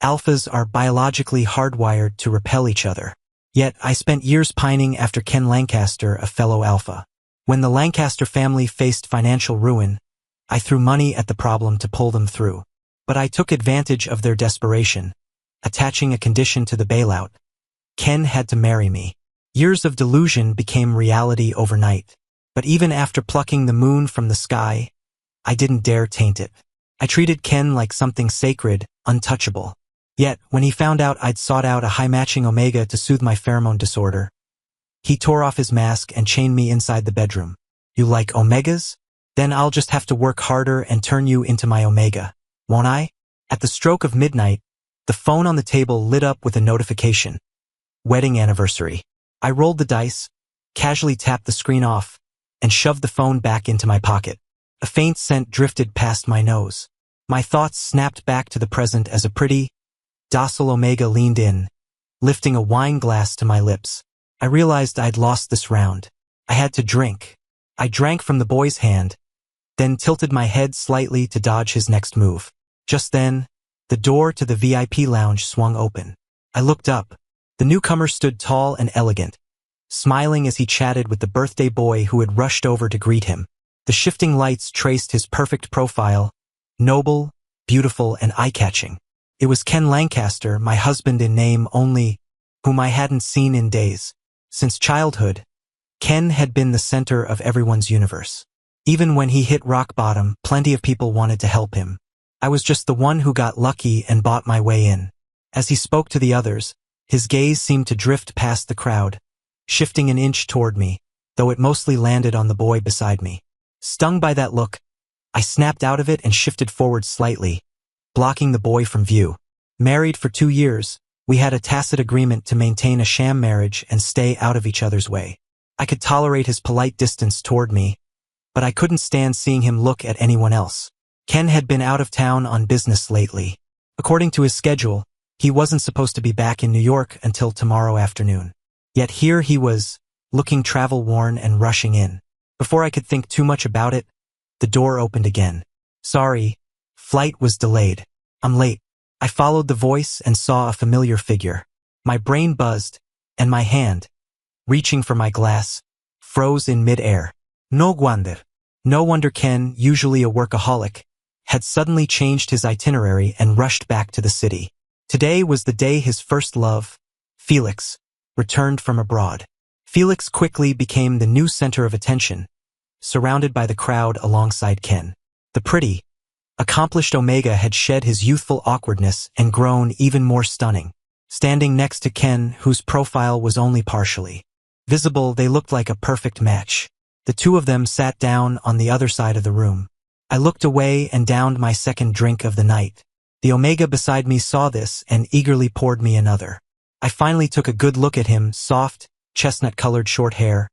Alphas are biologically hardwired to repel each other. Yet, I spent years pining after Ken Lancaster, a fellow alpha. When the Lancaster family faced financial ruin, I threw money at the problem to pull them through. But I took advantage of their desperation, attaching a condition to the bailout. Ken had to marry me. Years of delusion became reality overnight. But even after plucking the moon from the sky, I didn't dare taint it. I treated Ken like something sacred, untouchable. Yet, when he found out I'd sought out a high-matching omega to soothe my pheromone disorder, he tore off his mask and chained me inside the bedroom. You like omegas? Then I'll just have to work harder and turn you into my omega, won't I? At the stroke of midnight, the phone on the table lit up with a notification. Wedding anniversary. I rolled the dice, casually tapped the screen off, and shoved the phone back into my pocket. A faint scent drifted past my nose. My thoughts snapped back to the present as a pretty, docile omega leaned in, lifting a wine glass to my lips. I realized I'd lost this round. I had to drink. I drank from the boy's hand, then tilted my head slightly to dodge his next move. Just then, the door to the VIP lounge swung open. I looked up. The newcomer stood tall and elegant, smiling as he chatted with the birthday boy who had rushed over to greet him. The shifting lights traced his perfect profile, noble, beautiful, and eye-catching. It was Ken Lancaster, my husband in name only, whom I hadn't seen in days. Since childhood, Ken had been the center of everyone's universe. Even when he hit rock bottom, plenty of people wanted to help him. I was just the one who got lucky and bought my way in. As he spoke to the others, his gaze seemed to drift past the crowd, shifting an inch toward me, though it mostly landed on the boy beside me. Stung by that look, I snapped out of it and shifted forward slightly, blocking the boy from view. Married for 2 years, we had a tacit agreement to maintain a sham marriage and stay out of each other's way. I could tolerate his polite distance toward me, but I couldn't stand seeing him look at anyone else. Ken had been out of town on business lately. According to his schedule, he wasn't supposed to be back in New York until tomorrow afternoon. Yet here he was, looking travel-worn and rushing in. Before I could think too much about it, the door opened again. Sorry, flight was delayed. I'm late. I followed the voice and saw a familiar figure. My brain buzzed, and my hand, reaching for my glass, froze in mid-air. No wonder Ken, usually a workaholic, had suddenly changed his itinerary and rushed back to the city. Today was the day his first love, Felix, returned from abroad. Felix quickly became the new center of attention, surrounded by the crowd alongside Ken. The pretty, accomplished Omega had shed his youthful awkwardness and grown even more stunning. Standing next to Ken, whose profile was only partially visible, they looked like a perfect match. The two of them sat down on the other side of the room. I looked away and downed my second drink of the night. The Omega beside me saw this and eagerly poured me another. I finally took a good look at him, soft, chestnut-colored short hair,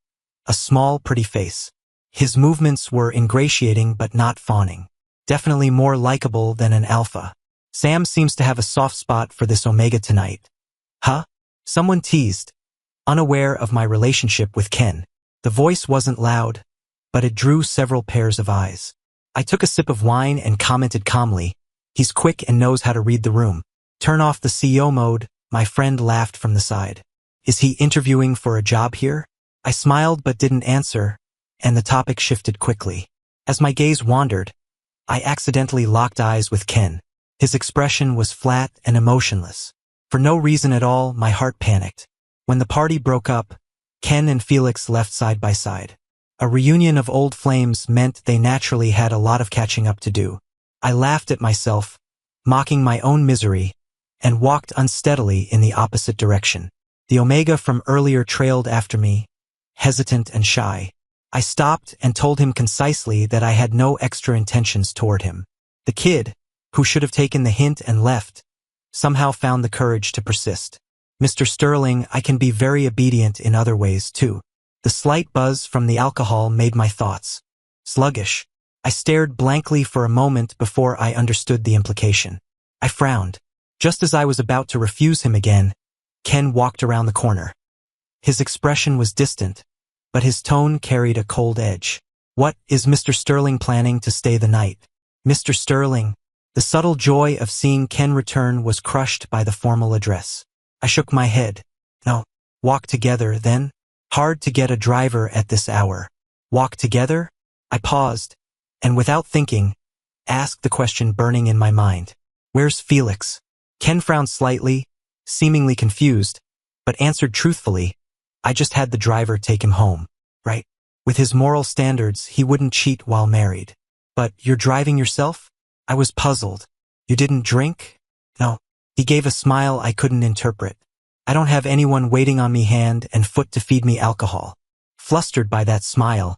a small, pretty face. His movements were ingratiating but not fawning. Definitely more likable than an alpha. Sam seems to have a soft spot for this Omega tonight. Huh? Someone teased, unaware of my relationship with Ken. The voice wasn't loud, but it drew several pairs of eyes. I took a sip of wine and commented calmly, "He's quick and knows how to read the room." "Turn off the CEO mode," my friend laughed from the side. "Is he interviewing for a job here?" I smiled but didn't answer, and the topic shifted quickly. As my gaze wandered, I accidentally locked eyes with Ken. His expression was flat and emotionless. For no reason at all, my heart panicked. When the party broke up, Ken and Felix left side by side. A reunion of old flames meant they naturally had a lot of catching up to do. I laughed at myself, mocking my own misery, and walked unsteadily in the opposite direction. The Omega from earlier trailed after me, hesitant and shy. I stopped and told him concisely that I had no extra intentions toward him. The kid, who should have taken the hint and left, somehow found the courage to persist. "Mr. Sterling, I can be very obedient in other ways, too." The slight buzz from the alcohol made my thoughts sluggish. I stared blankly for a moment before I understood the implication. I frowned. Just as I was about to refuse him again, Ken walked around the corner. His expression was distant, but his tone carried a cold edge. "What, is Mr. Sterling planning to stay the night?" "Mr. Sterling," The subtle joy of seeing Ken return was crushed by the formal address. I shook my head. No. Walk together, then? Hard to get a driver at this hour. Walk together? I paused, and without thinking, asked the question burning in my mind. Where's Felix? Ken frowned slightly, seemingly confused, but answered truthfully, I just had the driver take him home. Right? With his moral standards, he wouldn't cheat while married. But you're driving yourself? I was puzzled. You didn't drink? No. He gave a smile I couldn't interpret. I don't have anyone waiting on me hand and foot to feed me alcohol. Flustered by that smile,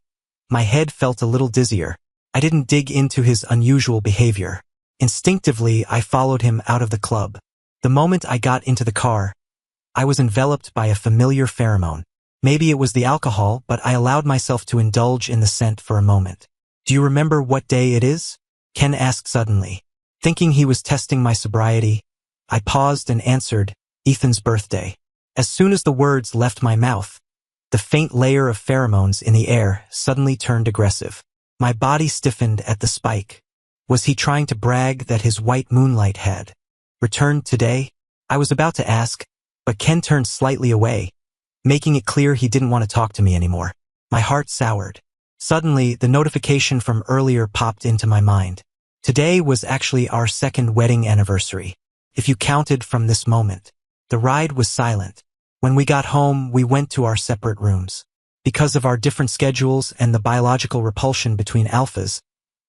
my head felt a little dizzier. I didn't dig into his unusual behavior. Instinctively, I followed him out of the club. The moment I got into the car, I was enveloped by a familiar pheromone. Maybe it was the alcohol, but I allowed myself to indulge in the scent for a moment. Do you remember what day it is? Ken asked suddenly. Thinking he was testing my sobriety, I paused and answered, Ethan's birthday. As soon as the words left my mouth, the faint layer of pheromones in the air suddenly turned aggressive. My body stiffened at the spike. Was he trying to brag that his white moonlight had returned today? I was about to ask, but Ken turned slightly away, making it clear he didn't want to talk to me anymore. My heart soured. Suddenly, the notification from earlier popped into my mind. Today was actually our second wedding anniversary. If you counted from this moment. The ride was silent. When we got home, we went to our separate rooms. Because of our different schedules and the biological repulsion between alphas,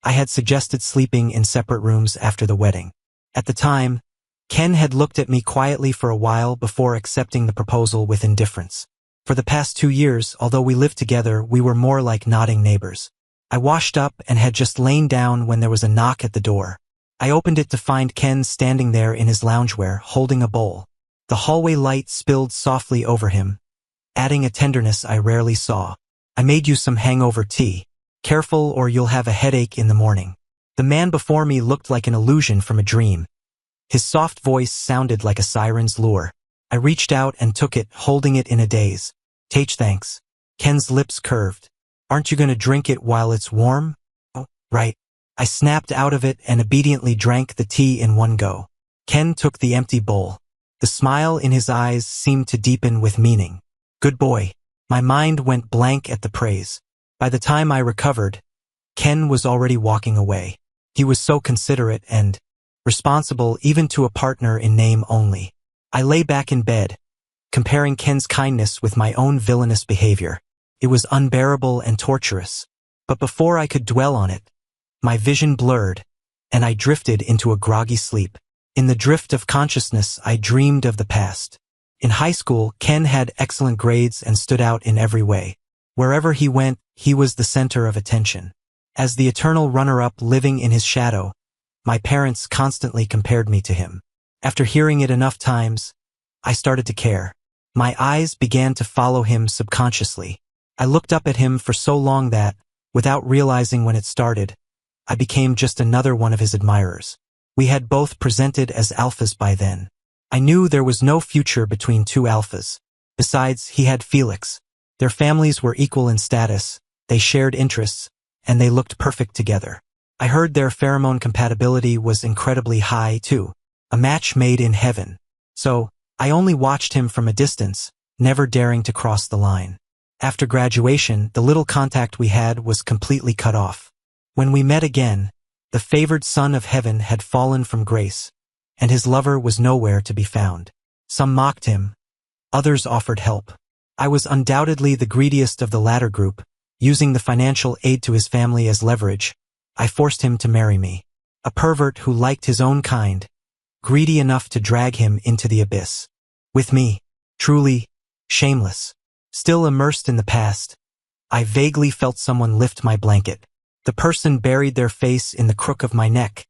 I had suggested sleeping in separate rooms after the wedding. At the time, Ken had looked at me quietly for a while before accepting the proposal with indifference. For the past 2 years, although we lived together, we were more like nodding neighbors. I washed up and had just lain down when there was a knock at the door. I opened it to find Ken standing there in his loungewear, holding a bowl. The hallway light spilled softly over him, adding a tenderness I rarely saw. I made you some hangover tea. Careful or you'll have a headache in the morning. The man before me looked like an illusion from a dream. His soft voice sounded like a siren's lure. I reached out and took it, holding it in a daze. Thanks. Ken's lips curved. Aren't you gonna drink it while it's warm? Oh, right. I snapped out of it and obediently drank the tea in one go. Ken took the empty bowl. The smile in his eyes seemed to deepen with meaning. Good boy. My mind went blank at the praise. By the time I recovered, Ken was already walking away. He was so considerate and responsible even to a partner in name only. I lay back in bed, comparing Ken's kindness with my own villainous behavior. It was unbearable and torturous. But before I could dwell on it, my vision blurred, and I drifted into a groggy sleep. In the drift of consciousness, I dreamed of the past. In high school, Ken had excellent grades and stood out in every way. Wherever he went, he was the center of attention. As the eternal runner-up living in his shadow, my parents constantly compared me to him. After hearing it enough times, I started to care. My eyes began to follow him subconsciously. I looked up at him for so long that, without realizing when it started, I became just another one of his admirers. We had both presented as alphas by then. I knew there was no future between two alphas. Besides, he had Felix. Their families were equal in status, they shared interests, and they looked perfect together. I heard their pheromone compatibility was incredibly high, too. A match made in heaven. So, I only watched him from a distance, never daring to cross the line. After graduation, the little contact we had was completely cut off. When we met again, the favored son of heaven had fallen from grace, and his lover was nowhere to be found. Some mocked him, others offered help. I was undoubtedly the greediest of the latter group. Using the financial aid to his family as leverage, I forced him to marry me. A pervert who liked his own kind, greedy enough to drag him into the abyss. With me, truly, shameless. Still immersed in the past, I vaguely felt someone lift my blanket. The person buried their face in the crook of my neck,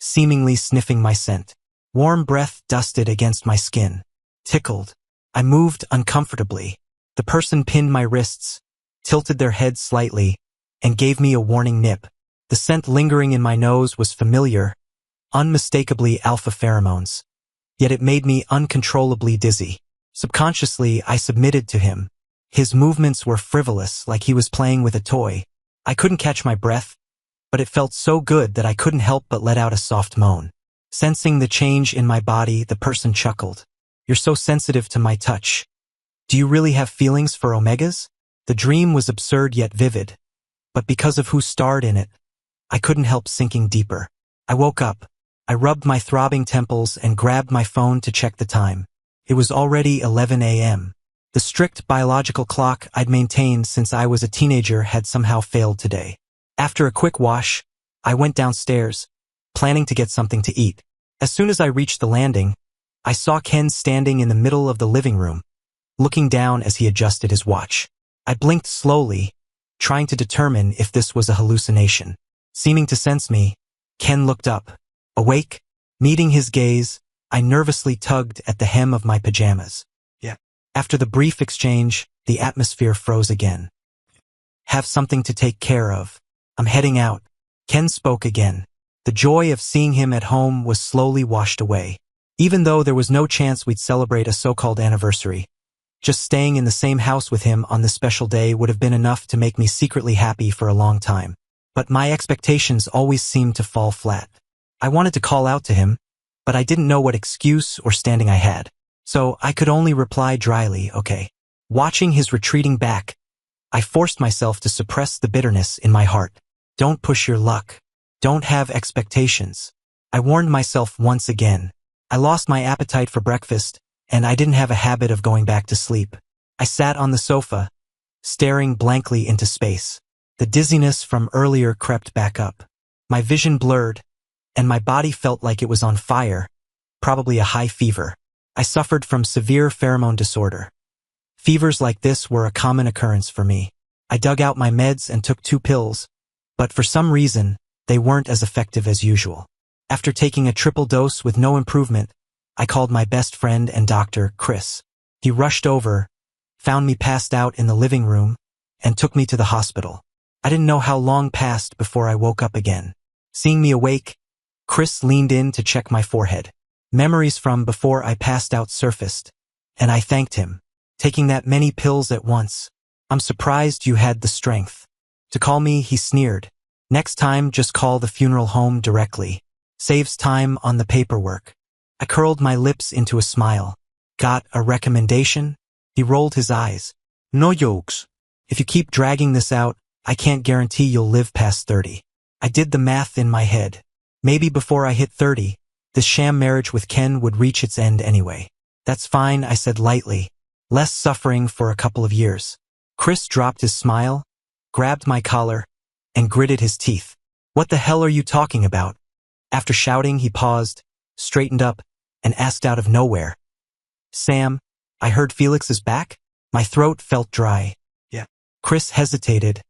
seemingly sniffing my scent. Warm breath dusted against my skin. Tickled. I moved uncomfortably. The person pinned my wrists, tilted their head slightly, and gave me a warning nip. The scent lingering in my nose was familiar, unmistakably alpha pheromones. Yet it made me uncontrollably dizzy. Subconsciously, I submitted to him. His movements were frivolous, like he was playing with a toy. I couldn't catch my breath, but it felt so good that I couldn't help but let out a soft moan. Sensing the change in my body, the person chuckled. "You're so sensitive to my touch. Do you really have feelings for omegas?" The dream was absurd yet vivid, but because of who starred in it, I couldn't help sinking deeper. I woke up. I rubbed my throbbing temples and grabbed my phone to check the time. It was already 11 a.m. The strict biological clock I'd maintained since I was a teenager had somehow failed today. After a quick wash, I went downstairs, planning to get something to eat. As soon as I reached the landing, I saw Ken standing in the middle of the living room, looking down as he adjusted his watch. I blinked slowly, trying to determine if this was a hallucination. Seeming to sense me, Ken looked up. Awake, meeting his gaze, I nervously tugged at the hem of my pajamas. "Yeah." After the brief exchange, the atmosphere froze again. "Have something to take care of. I'm heading out." Ken spoke again. The joy of seeing him at home was slowly washed away. Even though there was no chance we'd celebrate a so-called anniversary, just staying in the same house with him on this special day would have been enough to make me secretly happy for a long time. But my expectations always seemed to fall flat. I wanted to call out to him, but I didn't know what excuse or standing I had. So I could only reply dryly, "Okay." Watching his retreating back, I forced myself to suppress the bitterness in my heart. Don't push your luck. Don't have expectations. I warned myself once again. I lost my appetite for breakfast, and I didn't have a habit of going back to sleep. I sat on the sofa, staring blankly into space. The dizziness from earlier crept back up. My vision blurred, and my body felt like it was on fire, probably a high fever. I suffered from severe pheromone disorder. Fevers like this were a common occurrence for me. I dug out my meds and took 2 pills, but for some reason, they weren't as effective as usual. After taking a triple dose with no improvement, I called my best friend and doctor, Chris. He rushed over, found me passed out in the living room, and took me to the hospital. I didn't know how long passed before I woke up again. Seeing me awake, Chris leaned in to check my forehead. Memories from before I passed out surfaced, and I thanked him. "Taking that many pills at once. I'm surprised you had the strength to call me," he sneered. "Next time, just call the funeral home directly. Saves time on the paperwork." I curled my lips into a smile. "Got a recommendation?" He rolled his eyes. "No jokes. If you keep dragging this out, I can't guarantee you'll live past 30. I did the math in my head. Maybe before I hit 30, this sham marriage with Ken would reach its end anyway. "That's fine," I said lightly. "Less suffering for a couple of years." Chris dropped his smile, grabbed my collar, and gritted his teeth. "What the hell are you talking about?" After shouting, he paused, straightened up, and asked out of nowhere, "Sam, I heard Felix is back?" My throat felt dry. "Yeah." Chris hesitated,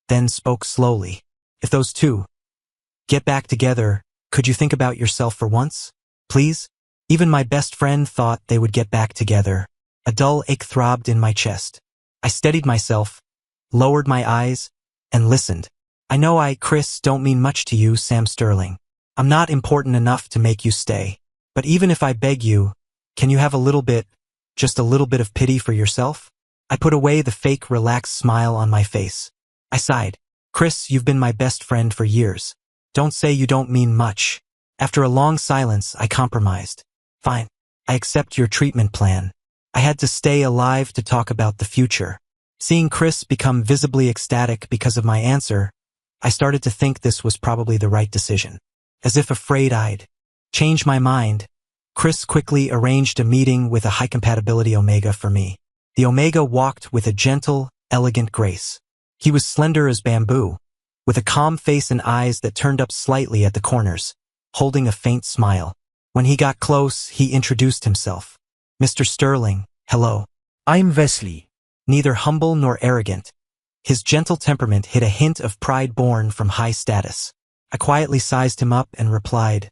then spoke slowly. "If those two get back together, could you think about yourself for once? Please?" Even my best friend thought they would get back together. A dull ache throbbed in my chest. I steadied myself, lowered my eyes, and listened. "I know Chris, don't mean much to you, Sam Sterling. I'm not important enough to make you stay. But even if I beg you, can you have a little bit, just a little bit of pity for yourself?" I put away the fake, relaxed smile on my face. I sighed. "Chris, you've been my best friend for years. Don't say you don't mean much." After a long silence, I compromised. "Fine. I accept your treatment plan." I had to stay alive to talk about the future. Seeing Chris become visibly ecstatic because of my answer, I started to think this was probably the right decision. As if afraid I'd change my mind, Chris quickly arranged a meeting with a high-compatibility Omega for me. The Omega walked with a gentle, elegant grace. He was slender as bamboo, with a calm face and eyes that turned up slightly at the corners, holding a faint smile. When he got close, he introduced himself. "Mr. Sterling, hello. I'm Wesley." Neither humble nor arrogant, his gentle temperament hid a hint of pride born from high status. I quietly sized him up and replied,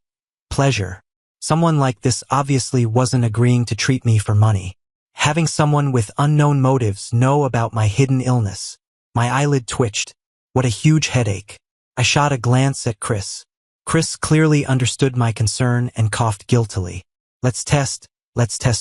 "Pleasure." Someone like this obviously wasn't agreeing to treat me for money. Having someone with unknown motives know about my hidden illness. My eyelid twitched. What a huge headache. I shot a glance at Chris. Chris clearly understood my concern and coughed guiltily. Let's test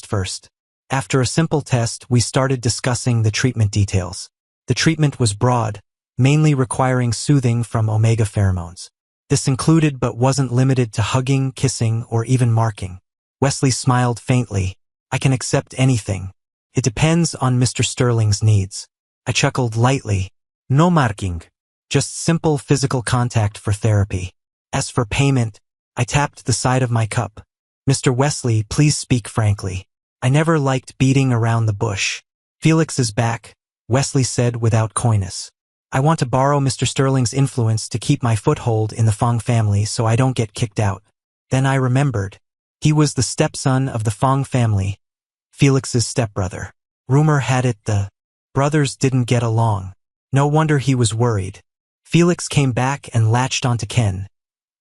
first." After a simple test, we started discussing the treatment details. The treatment was broad, mainly requiring soothing from omega pheromones. This included but wasn't limited to hugging, kissing, or even marking. Wesley smiled faintly. I can accept anything. It depends on Mr. Sterling's needs. I chuckled lightly. No marking. Just simple physical contact for therapy. As for payment, I tapped the side of my cup. Mr. Wesley, please speak frankly. I never liked beating around the bush. Felix is back, Wesley said without coyness. I want to borrow Mr. Sterling's influence to keep my foothold in the Fong family so I don't get kicked out. Then I remembered. He was the stepson of the Fong family, Felix's stepbrother. Rumor had it the brothers didn't get along. No wonder he was worried. Felix came back and latched onto Ken,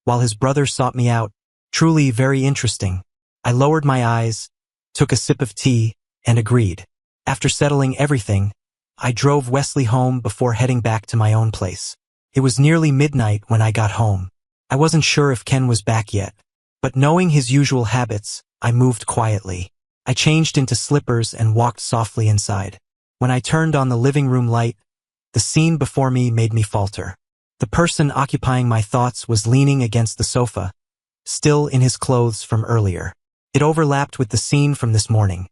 while his brother sought me out. Truly very interesting. I lowered my eyes, took a sip of tea, and agreed. After settling everything, I drove Wesley home before heading back to my own place. It was nearly midnight when I got home. I wasn't sure if Ken was back yet, but knowing his usual habits, I moved quietly. I changed into slippers and walked softly inside. When I turned on the living room light, the scene before me made me falter. The person occupying my thoughts was leaning against the sofa, still in his clothes from earlier. It overlapped with the scene from this morning.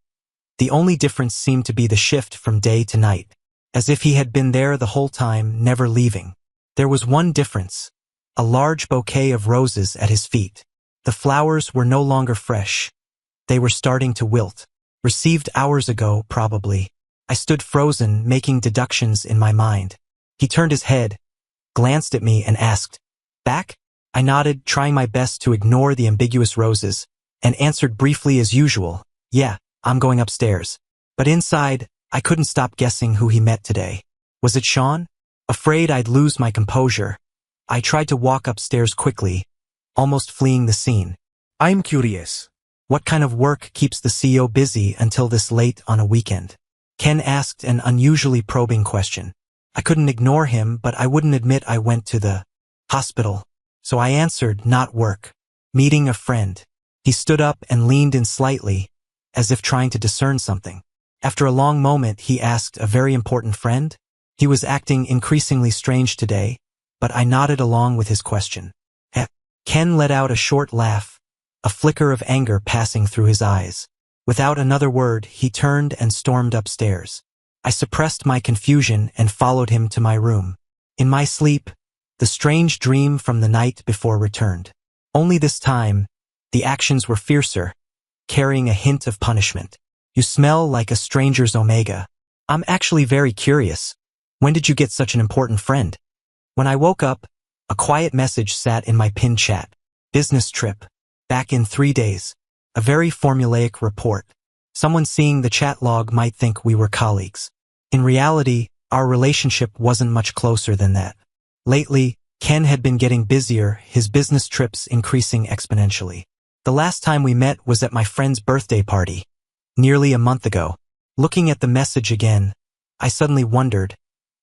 The only difference seemed to be the shift from day to night, as if he had been there the whole time, never leaving. There was one difference: a large bouquet of roses at his feet. The flowers were no longer fresh. They were starting to wilt. Received hours ago, probably. I stood frozen, making deductions in my mind. He turned his head, glanced at me, and asked, "Back?" I nodded, trying my best to ignore the ambiguous roses, and answered briefly as usual, "Yeah, I'm going upstairs." But inside, I couldn't stop guessing who he met today. Was it Sean? Afraid I'd lose my composure, I tried to walk upstairs quickly, almost fleeing the scene. I'm curious. What kind of work keeps the CEO busy until this late on a weekend? Ken asked an unusually probing question. I couldn't ignore him, but I wouldn't admit I went to the hospital. So I answered, not work. Meeting a friend. He stood up and leaned in slightly, as if trying to discern something. After a long moment, he asked, a very important friend? He was acting increasingly strange today, but I nodded along with his question. Ken let out a short laugh, a flicker of anger passing through his eyes. Without another word, he turned and stormed upstairs. I suppressed my confusion and followed him to my room. In my sleep, the strange dream from the night before returned. Only this time, the actions were fiercer, carrying a hint of punishment. You smell like a stranger's omega. I'm actually very curious. When did you get such an important friend? When I woke up, a quiet message sat in my pinned chat. Business trip. Back in 3 days. A very formulaic report. Someone seeing the chat log might think we were colleagues. In reality, our relationship wasn't much closer than that. Lately, Ken had been getting busier, his business trips increasing exponentially. The last time we met was at my friend's birthday party, nearly a month ago. Looking at the message again, I suddenly wondered,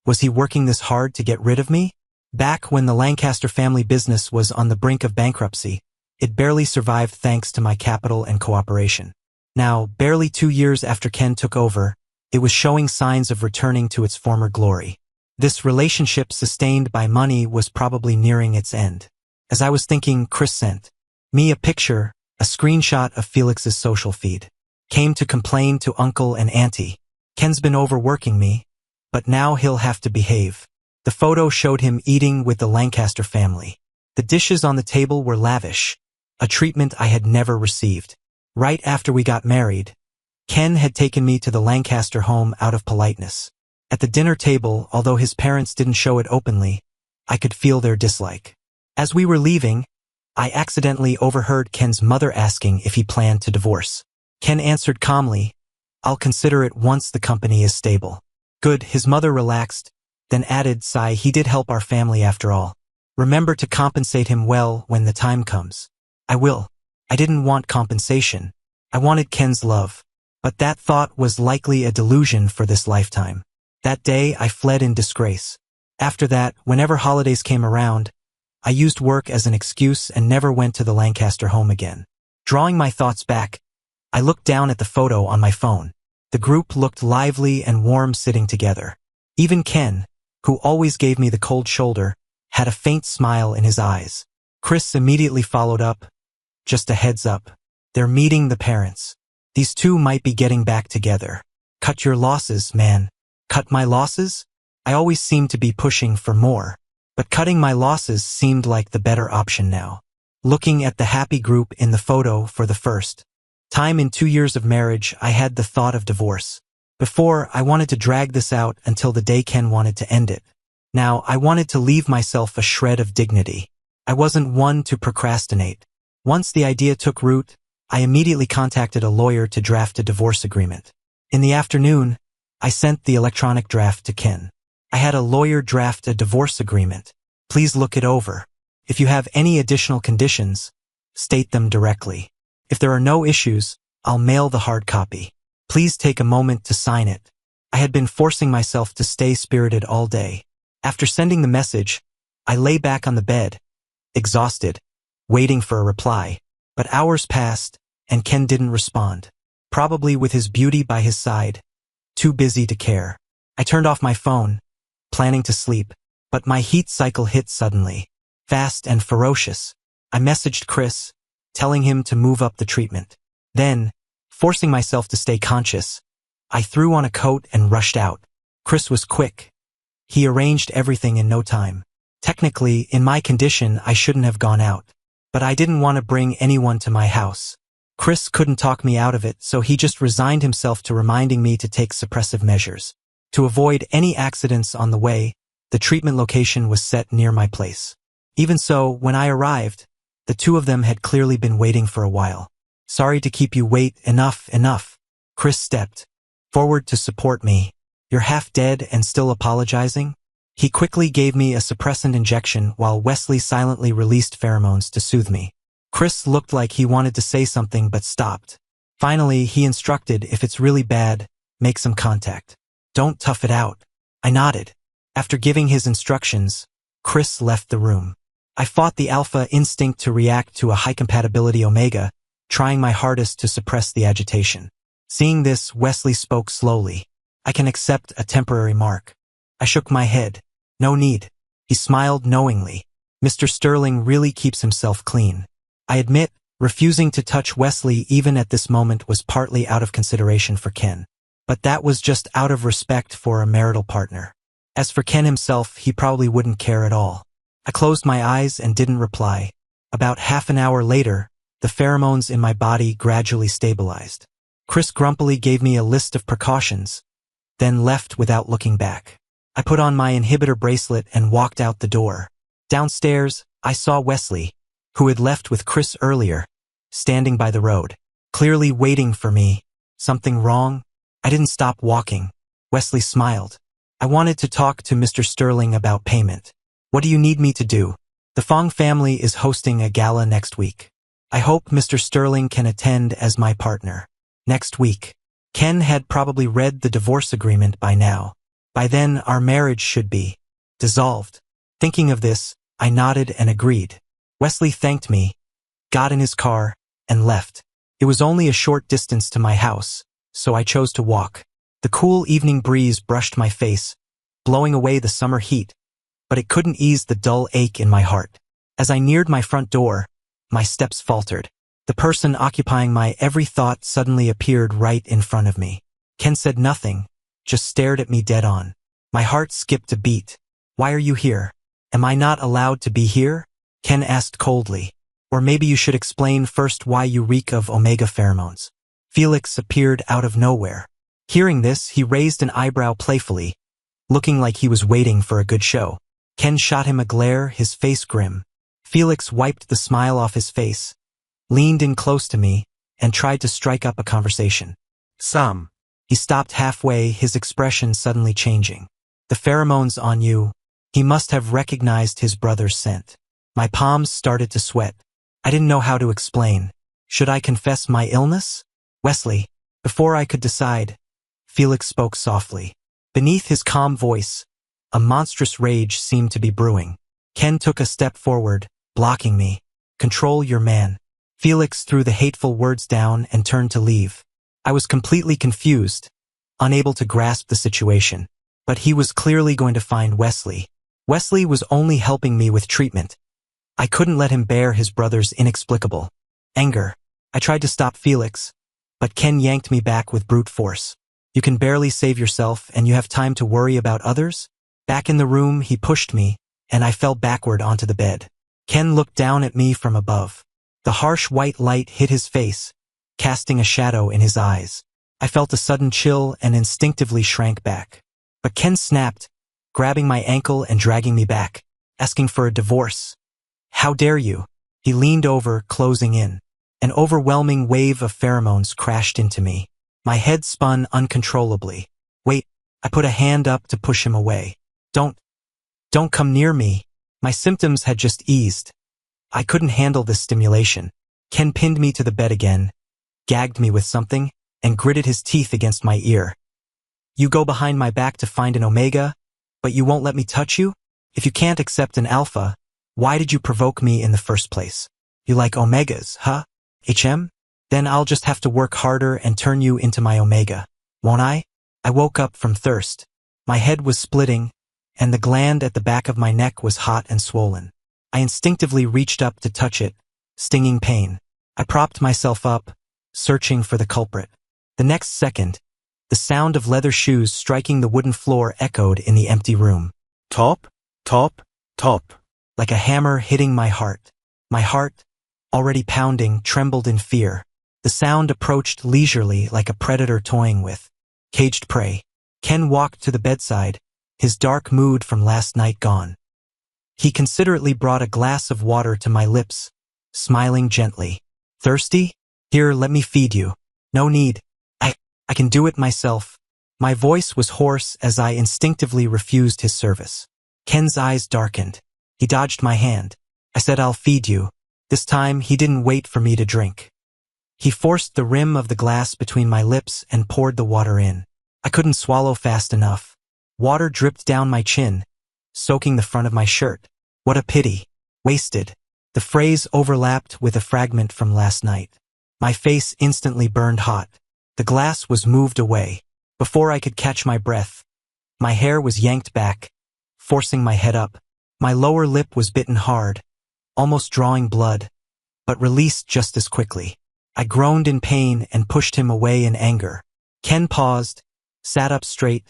was he working this hard to get rid of me? Back when the Lancaster family business was on the brink of bankruptcy, it barely survived thanks to my capital and cooperation. Now, barely 2 years after Ken took over, it was showing signs of returning to its former glory. This relationship sustained by money was probably nearing its end. As I was thinking, Chris sent me a picture, a screenshot of Felix's social feed. Came to complain to uncle and auntie. Ken's been overworking me, but now he'll have to behave. The photo showed him eating with the Lancaster family. The dishes on the table were lavish, a treatment I had never received. Right after we got married, Ken had taken me to the Lancaster home out of politeness. At the dinner table, although his parents didn't show it openly, I could feel their dislike. As we were leaving, I accidentally overheard Ken's mother asking if he planned to divorce. Ken answered calmly, "I'll consider it once the company is stable." Good, his mother relaxed, then added, "Sigh, he did help our family after all. Remember to compensate him well when the time comes." I will. I didn't want compensation. I wanted Ken's love. But that thought was likely a delusion for this lifetime. That day, I fled in disgrace. After that, whenever holidays came around, I used work as an excuse and never went to the Lancaster home again. Drawing my thoughts back, I looked down at the photo on my phone. The group looked lively and warm sitting together. Even Ken, who always gave me the cold shoulder, had a faint smile in his eyes. Chris immediately followed up, "Just a heads up. They're meeting the parents. These two might be getting back together. Cut your losses, man." Cut my losses? I always seemed to be pushing for more, but cutting my losses seemed like the better option now. Looking at the happy group in the photo for the first time in 2 years of marriage, I had the thought of divorce. Before, I wanted to drag this out until the day Ken wanted to end it. Now, I wanted to leave myself a shred of dignity. I wasn't one to procrastinate. Once the idea took root, I immediately contacted a lawyer to draft a divorce agreement. In the afternoon, I sent the electronic draft to Ken. I had a lawyer draft a divorce agreement. Please look it over. If you have any additional conditions, state them directly. If there are no issues, I'll mail the hard copy. Please take a moment to sign it. I had been forcing myself to stay spirited all day. After sending the message, I lay back on the bed, exhausted, waiting for a reply. But hours passed, and Ken didn't respond. Probably with his beauty by his side, too busy to care. I turned off my phone, planning to sleep, but my heat cycle hit suddenly, fast and ferocious. I messaged Chris, telling him to move up the treatment. Then, forcing myself to stay conscious, I threw on a coat and rushed out. Chris was quick. He arranged everything in no time. Technically, in my condition, I shouldn't have gone out, but I didn't want to bring anyone to my house. Chris couldn't talk me out of it, so he just resigned himself to reminding me to take suppressive measures. To avoid any accidents on the way, the treatment location was set near my place. Even so, when I arrived, the two of them had clearly been waiting for a while. "Sorry to keep you wait, enough. Chris stepped forward to support me. "You're half dead and still apologizing?" He quickly gave me a suppressant injection while Wesley silently released pheromones to soothe me. Chris looked like he wanted to say something but stopped. Finally, he instructed, "If it's really bad, make some contact. Don't tough it out." I nodded. After giving his instructions, Chris left the room. I fought the alpha instinct to react to a high-compatibility omega, trying my hardest to suppress the agitation. Seeing this, Wesley spoke slowly. "I can accept a temporary mark." I shook my head. "No need." He smiled knowingly. "Mr. Sterling really keeps himself clean." I admit, refusing to touch Wesley even at this moment was partly out of consideration for Ken. But that was just out of respect for a marital partner. As for Ken himself, he probably wouldn't care at all. I closed my eyes and didn't reply. About half an hour later, the pheromones in my body gradually stabilized. Chris grumpily gave me a list of precautions, then left without looking back. I put on my inhibitor bracelet and walked out the door. Downstairs, I saw Wesley, who had left with Chris earlier, standing by the road, clearly waiting for me. "Something wrong?" I didn't stop walking. Wesley smiled. "I wanted to talk to Mr. Sterling about payment." "What do you need me to do?" "The Fong family is hosting a gala next week. I hope Mr. Sterling can attend as my partner." Next week. Ken had probably read the divorce agreement by now. By then, our marriage should be dissolved. Thinking of this, I nodded and agreed. Wesley thanked me, got in his car, and left. It was only a short distance to my house, so I chose to walk. The cool evening breeze brushed my face, blowing away the summer heat, but it couldn't ease the dull ache in my heart. As I neared my front door, my steps faltered. The person occupying my every thought suddenly appeared right in front of me. Ken said nothing, just stared at me dead on. My heart skipped a beat. "Why are you here? Am I not allowed to be here?" Ken asked coldly. "Or maybe you should explain first why you reek of omega pheromones." Felix appeared out of nowhere. Hearing this, he raised an eyebrow playfully, looking like he was waiting for a good show. Ken shot him a glare, his face grim. Felix wiped the smile off his face, leaned in close to me, and tried to strike up a conversation. He stopped halfway, his expression suddenly changing. "The pheromones on you." He must have recognized his brother's scent. My palms started to sweat. I didn't know how to explain. Should I confess my illness? "Wesley." Before I could decide, Felix spoke softly. Beneath his calm voice, a monstrous rage seemed to be brewing. Ken took a step forward, blocking me. "Control your man." Felix threw the hateful words down and turned to leave. I was completely confused, unable to grasp the situation. But he was clearly going to find Wesley. Wesley was only helping me with treatment. I couldn't let him bear his brother's inexplicable anger. I tried to stop Felix, but Ken yanked me back with brute force. You can barely save yourself and you have time to worry about others? Back in the room, he pushed me, and I fell backward onto the bed. Ken looked down at me from above. The harsh white light hit his face, casting a shadow in his eyes. I felt a sudden chill and instinctively shrank back. But Ken snapped, grabbing my ankle and dragging me back, asking for a divorce. How dare you? He leaned over, closing in. An overwhelming wave of pheromones crashed into me. My head spun uncontrollably. Wait, I put a hand up to push him away. Don't come near me. My symptoms had just eased. I couldn't handle this stimulation. Ken pinned me to the bed again, gagged me with something, and gritted his teeth against my ear. You go behind my back to find an omega, but you won't let me touch you? If you can't accept an alpha, why did you provoke me in the first place? You like omegas, huh? Then I'll just have to work harder and turn you into my omega, won't I? I woke up from thirst. My head was splitting, and the gland at the back of my neck was hot and swollen. I instinctively reached up to touch it, stinging pain. I propped myself up, searching for the culprit. The next second, the sound of leather shoes striking the wooden floor echoed in the empty room. Top, top, top. Like a hammer hitting my heart. My heart, already pounding, trembled in fear. The sound approached leisurely like a predator toying with caged prey. Ken walked to the bedside, his dark mood from last night gone. He considerately brought a glass of water to my lips, smiling gently. Thirsty? Here, let me feed you. No need. I can do it myself. My voice was hoarse as I instinctively refused his service. Ken's eyes darkened. He dodged my hand. I said, I'll feed you. This time, he didn't wait for me to drink. He forced the rim of the glass between my lips and poured the water in. I couldn't swallow fast enough. Water dripped down my chin, soaking the front of my shirt. What a pity. Wasted. The phrase overlapped with a fragment from last night. My face instantly burned hot. The glass was moved away. Before I could catch my breath, my hair was yanked back, forcing my head up. My lower lip was bitten hard, almost drawing blood, but released just as quickly. I groaned in pain and pushed him away in anger. Ken paused, sat up straight,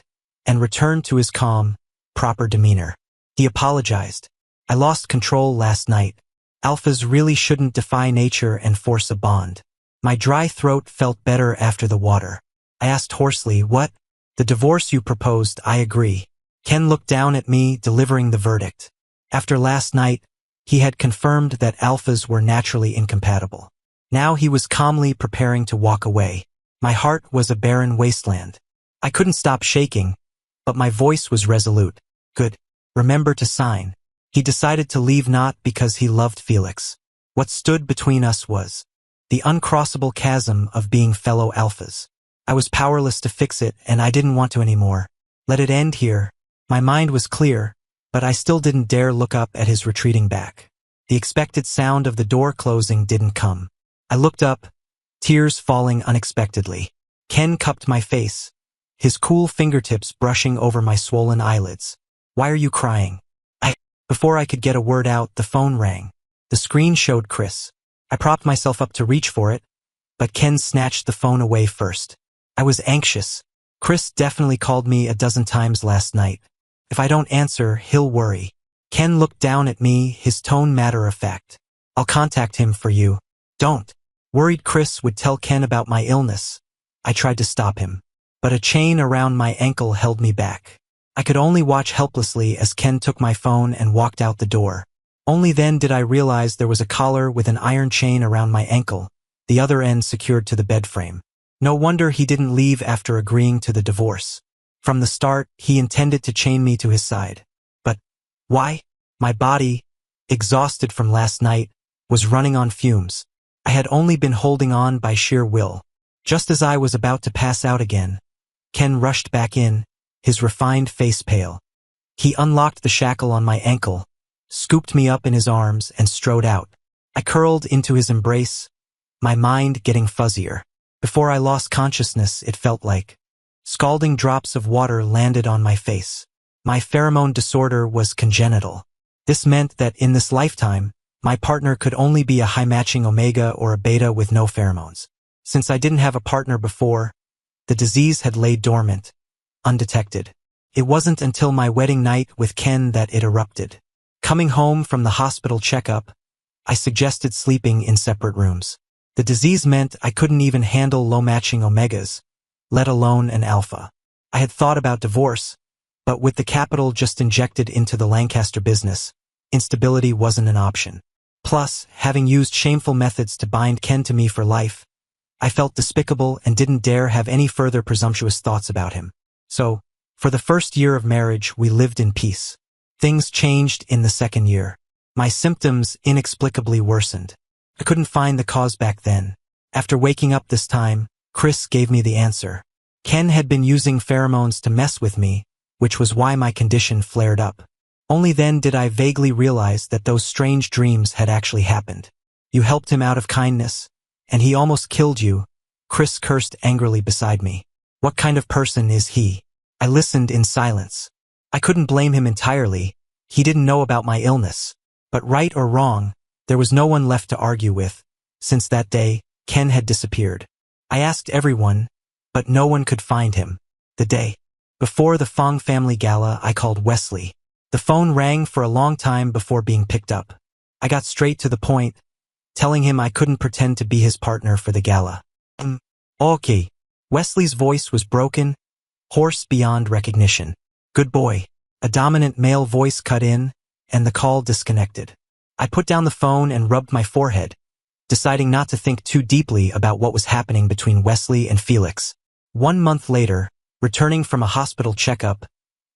and returned to his calm, proper demeanor. He apologized. I lost control last night. Alphas really shouldn't defy nature and force a bond. My dry throat felt better after the water. I asked hoarsely, what? The divorce you proposed, I agree. Ken looked down at me, delivering the verdict. After last night, he had confirmed that alphas were naturally incompatible. Now he was calmly preparing to walk away. My heart was a barren wasteland. I couldn't stop shaking, but my voice was resolute. Good. Remember to sign. He decided to leave not because he loved Felix. What stood between us was the uncrossable chasm of being fellow alphas. I was powerless to fix it, and I didn't want to anymore. Let it end here. My mind was clear, but I still didn't dare look up at his retreating back. The expected sound of the door closing didn't come. I looked up, tears falling unexpectedly. Ken cupped my face, his cool fingertips brushing over my swollen eyelids. Why are you crying? Before I could get a word out, the phone rang. The screen showed Chris. I propped myself up to reach for it, but Ken snatched the phone away first. I was anxious. Chris definitely called me a dozen times last night. If I don't answer, he'll worry. Ken looked down at me, his tone matter-of-fact. I'll contact him for you. Don't. Worried Chris would tell Ken about my illness. I tried to stop him, but a chain around my ankle held me back. I could only watch helplessly as Ken took my phone and walked out the door. Only then did I realize there was a collar with an iron chain around my ankle, the other end secured to the bed frame. No wonder he didn't leave after agreeing to the divorce. From the start, he intended to chain me to his side. But why? My body, exhausted from last night, was running on fumes. I had only been holding on by sheer will. Just as I was about to pass out again, Ken rushed back in, his refined face pale. He unlocked the shackle on my ankle, scooped me up in his arms, and strode out. I curled into his embrace, my mind getting fuzzier. Before I lost consciousness, it felt like Scalding drops of water landed on my face. My pheromone disorder was congenital. This meant that in this lifetime, my partner could only be a high-matching omega or a beta with no pheromones. Since I didn't have a partner before, the disease had laid dormant, undetected. It wasn't until my wedding night with Ken that it erupted. Coming home from the hospital checkup, I suggested sleeping in separate rooms. The disease meant I couldn't even handle low-matching omegas, let alone an alpha. I had thought about divorce, but with the capital just injected into the Lancaster business, instability wasn't an option. Plus, having used shameful methods to bind Ken to me for life, I felt despicable and didn't dare have any further presumptuous thoughts about him. So, for the first year of marriage, we lived in peace. Things changed in the second year. My symptoms inexplicably worsened. I couldn't find the cause back then. After waking up this time, Chris gave me the answer. Ken had been using pheromones to mess with me, which was why my condition flared up. Only then did I vaguely realize that those strange dreams had actually happened. You helped him out of kindness, and he almost killed you, Chris cursed angrily beside me. What kind of person is he? I listened in silence. I couldn't blame him entirely. He didn't know about my illness. But right or wrong, there was no one left to argue with. Since that day, Ken had disappeared. I asked everyone, but no one could find him. The day before the Fong family gala, I called Wesley. The phone rang for a long time before being picked up. I got straight to the point, telling him I couldn't pretend to be his partner for the gala. Okay. Wesley's voice was broken, hoarse beyond recognition. Good boy. A dominant male voice cut in, and the call disconnected. I put down the phone and rubbed my forehead, deciding not to think too deeply about what was happening between Wesley and Felix. 1 month later, returning from a hospital checkup,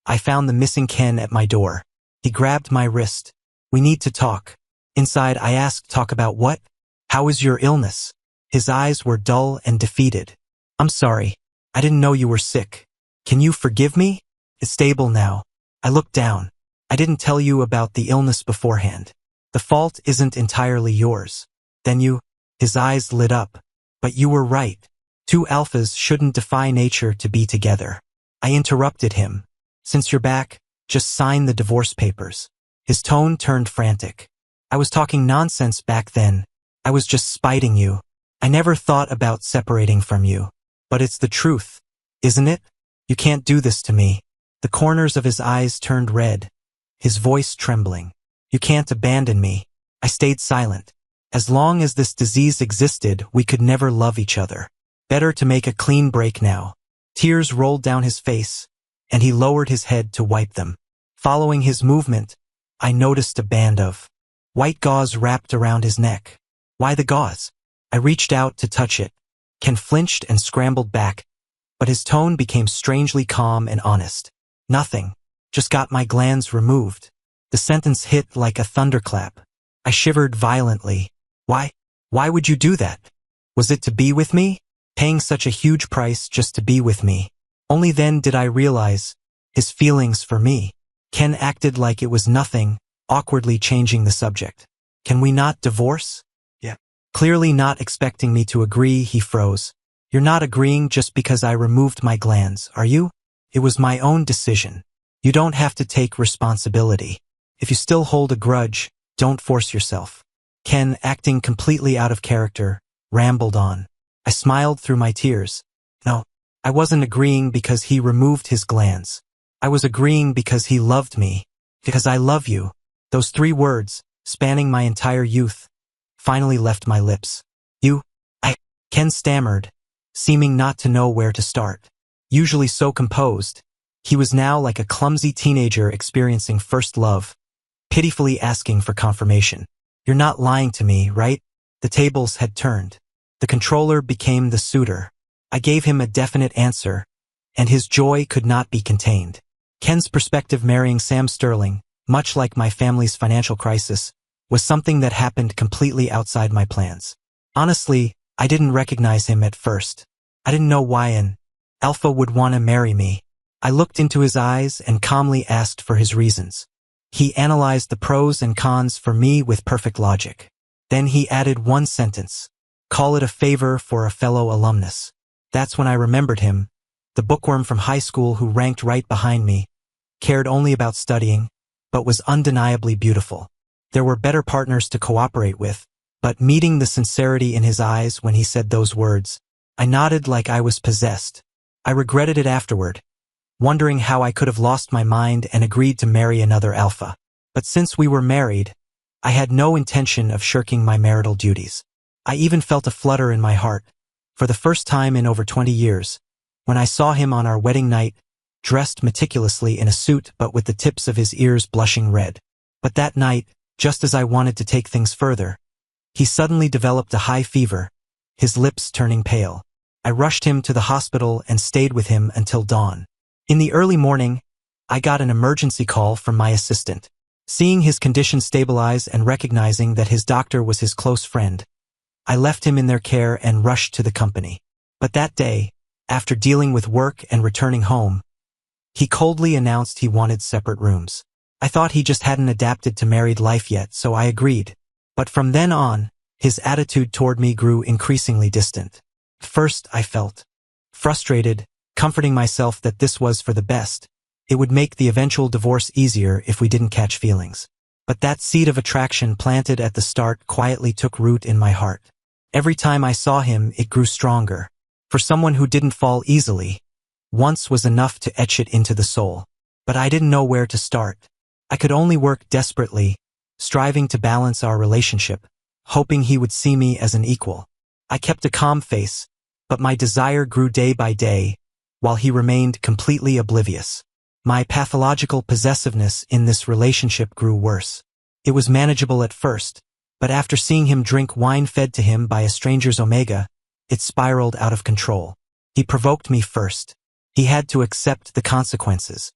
I found the missing Ken at my door. He grabbed my wrist. We need to talk. Inside, I asked, talk about what? How is your illness? His eyes were dull and defeated. I'm sorry. I didn't know you were sick. Can you forgive me? It's stable now. I looked down. I didn't tell you about the illness beforehand. The fault isn't entirely yours. Then his eyes lit up. But you were right. 2 alphas shouldn't defy nature to be together. I interrupted him. Since you're back, just sign the divorce papers. His tone turned frantic. I was talking nonsense back then. I was just spiting you. I never thought about separating from you. But it's the truth, isn't it? You can't do this to me. The corners of his eyes turned red, his voice trembling. You can't abandon me. I stayed silent. As long as this disease existed, we could never love each other. Better to make a clean break now. Tears rolled down his face, and he lowered his head to wipe them. Following his movement, I noticed a band of white gauze wrapped around his neck. Why the gauze? I reached out to touch it. Ken flinched and scrambled back, but his tone became strangely calm and honest. Nothing. Just got my glands removed. The sentence hit like a thunderclap. I shivered violently. Why? Why would you do that? Was it to be with me? Paying such a huge price just to be with me. Only then did I realize his feelings for me. Ken acted like it was nothing, awkwardly changing the subject. Can we not divorce? Yeah. Clearly not expecting me to agree, he froze. You're not agreeing just because I removed my glands, are you? It was my own decision. You don't have to take responsibility. If you still hold a grudge, don't force yourself. Ken, acting completely out of character, rambled on. I smiled through my tears. No, I wasn't agreeing because he removed his glands. I was agreeing because he loved me. Because I love you. Those 3 words, spanning my entire youth, finally left my lips. Ken stammered, seeming not to know where to start. Usually so composed, he was now like a clumsy teenager experiencing first love, pitifully asking for confirmation. You're not lying to me, right? The tables had turned. The controller became the suitor. I gave him a definite answer, and his joy could not be contained. Ken's perspective marrying Sam Sterling, much like my family's financial crisis, was something that happened completely outside my plans. Honestly, I didn't recognize him at first. I didn't know why an alpha would want to marry me. I looked into his eyes and calmly asked for his reasons. He analyzed the pros and cons for me with perfect logic. Then he added one sentence. Call it a favor for a fellow alumnus. That's when I remembered him, the bookworm from high school who ranked right behind me, cared only about studying, but was undeniably beautiful. There were better partners to cooperate with, but meeting the sincerity in his eyes when he said those words, I nodded like I was possessed. I regretted it afterward, wondering how I could have lost my mind and agreed to marry another alpha. But since we were married, I had no intention of shirking my marital duties. I even felt a flutter in my heart, for the first time in over 20 years, when I saw him on our wedding night, dressed meticulously in a suit but with the tips of his ears blushing red. But that night, just as I wanted to take things further, he suddenly developed a high fever, his lips turning pale. I rushed him to the hospital and stayed with him until dawn. In the early morning, I got an emergency call from my assistant. Seeing his condition stabilize and recognizing that his doctor was his close friend, I left him in their care and rushed to the company. But that day, after dealing with work and returning home, he coldly announced he wanted separate rooms. I thought he just hadn't adapted to married life yet, so I agreed. But from then on, his attitude toward me grew increasingly distant. First, I felt frustrated, comforting myself that this was for the best. It would make the eventual divorce easier if we didn't catch feelings. But that seed of attraction planted at the start quietly took root in my heart. Every time I saw him, it grew stronger. For someone who didn't fall easily, once was enough to etch it into the soul. But I didn't know where to start. I could only work desperately, striving to balance our relationship, hoping he would see me as an equal. I kept a calm face, but my desire grew day by day, while he remained completely oblivious. My pathological possessiveness in this relationship grew worse. It was manageable at first, but after seeing him drink wine fed to him by a stranger's omega, it spiraled out of control. He provoked me first. He had to accept the consequences.